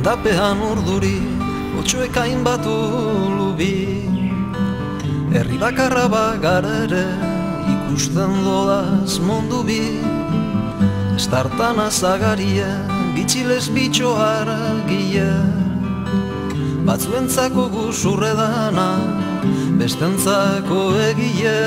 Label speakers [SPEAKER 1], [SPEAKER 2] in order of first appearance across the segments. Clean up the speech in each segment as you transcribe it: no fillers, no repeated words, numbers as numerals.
[SPEAKER 1] Tapean urduri, otxoek hainbat ulubi. Herri bakarra bagara ere, ikusten dodaz mundu bi. Estartan azagaria, bitxilez bitxo argia. Batzuentzako guzurre dana, bestentzako egie.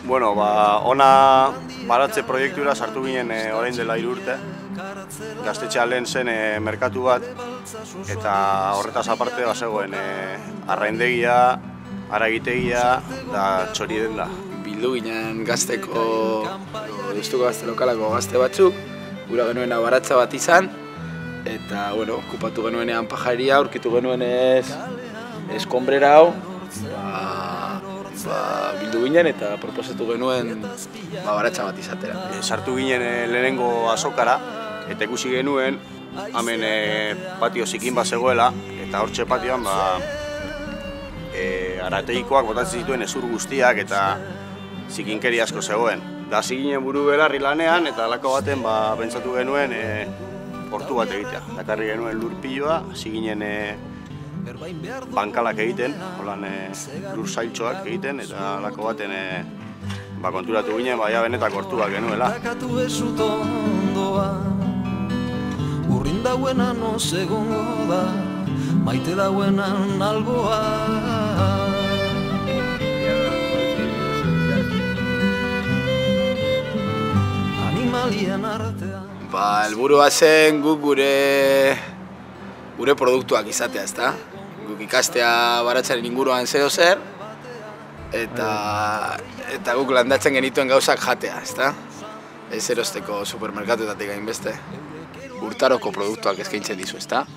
[SPEAKER 2] Bueno, ona baratze proiektura sartu ginen orain dela 3 urte. Gaztetxea lehen zen merkatu bat, eta horretaz aparte bazegoen arraindegia, haragitegia eta txori denda.
[SPEAKER 3] Bildu ginen gazteko, deustuko gazte lokalako gazte batzuk, gura genuena baratza bat izan, eta, bueno, okupatu genuenean pajaria, aurkitu genuen eskonbrera hau, bildu ginen eta proposatu genuen baratza bat izatera.
[SPEAKER 2] Sartu ginen lehenengo azokara, eta ikusi genuen, hemen patio zikin bat zegoela, eta hortxe patioan arateikoak botatzen zituen hezur guztiak eta zikinkeri asko zegoen. Da hasi ginen buru belarri lanean eta halako baten pentsatu genuen portu bat egitea. Dakarri genuen lurpiloa, hasi ginen bankalak egiten, holan lur zailtxoak egiten, eta halako baten konturatu ginen benetako hortuak genuela.
[SPEAKER 1] Urrin dauenan osegongo da, maite dauenan alboa. Animalien artean.
[SPEAKER 3] Helburua zen guk gure produktuak izatea, ezta? Guk ikastea baratzaren inguruan zeo zer, eta guk landatzen genituen gauzak jatea, ezta? Ez erosteko supermerkatuetatik hainbeste. Urtaroko produktuak eskaintzen dizu, ezta?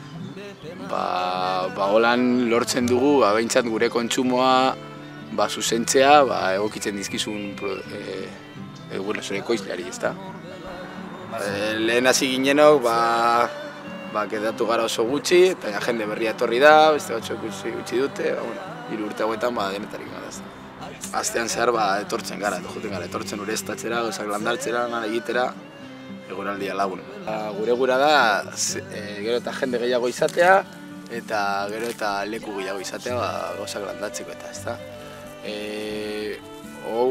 [SPEAKER 3] Holan lortzen dugu, behintzat gure kontsumoa zuzentzea, egokitzen dizkizun zure ekoizleari, ezta? Lehen hasi ginenok, kedatu gara oso gutxi, eta jende berria etorri da, beste batzuk gutxi dute, 3 urte hauetan denetarik gara, ezta? Astean zehar etortzen gara, etortzen ureztatzera, gauzak landartzera, nara egitera, eguraldia lagun. Gure gura da, gero eta jende gehiago izatea, eta gero eta leku gehiago izatea gauzak landatzeko eta, ezta?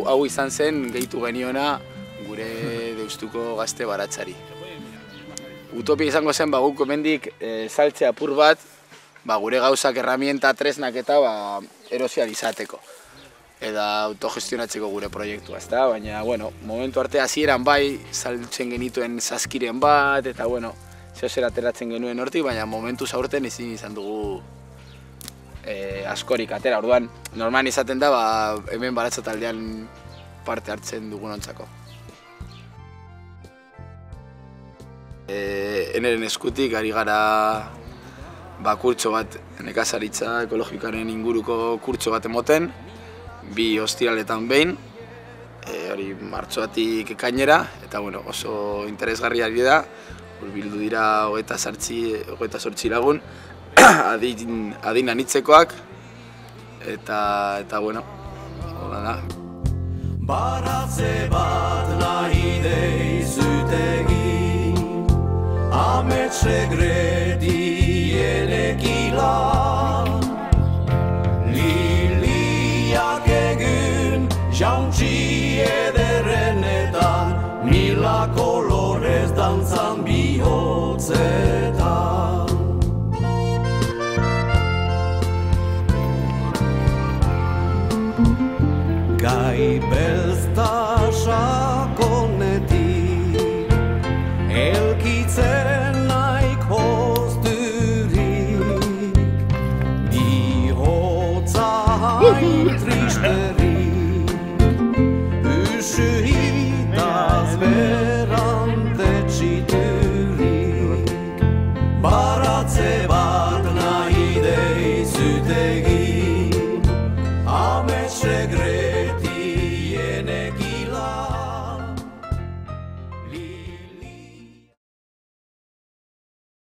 [SPEAKER 3] Hau izan zen, gehitu geniona gure deustuko gazte baratzari. Utopia izango zen, guk hemendik saltze apur bat, gure gauzak erramienta tresnak eta erosial izateko. Eta autogestionatzeko gure proiektua, ezta? Baina, momentu arte hasieran saltzen genituen saskiren bat, eta, zehozer ateratzen genuen hortik, baina momentu zaurten ezin izan dugu askorik atera. Orduan, normal izaten da, hemen baratza taldean parte hartzen dugunontzako. Eneren eskutik ari gara kurtso bat, nekazaritza ekologikaren inguruko kurtso bat emoten, 2 ostiraletan behin, hori martxoatik ekainera, eta oso interesgarria ari da, bildu dira 28 lagun, adin anitzekoak, eta hola da. Baratze bat nahi deizutegi, amets segredienekila, liliak egun jauntzi ederrenetan, mila kolorez dantzan bihotzetan. Gai belzta sakonetik, elkitzen naik hozturik, bihotza hain tristerik, usuhitaz berante txiturik, baratze bat nahi deizutegi, amets segredienekila.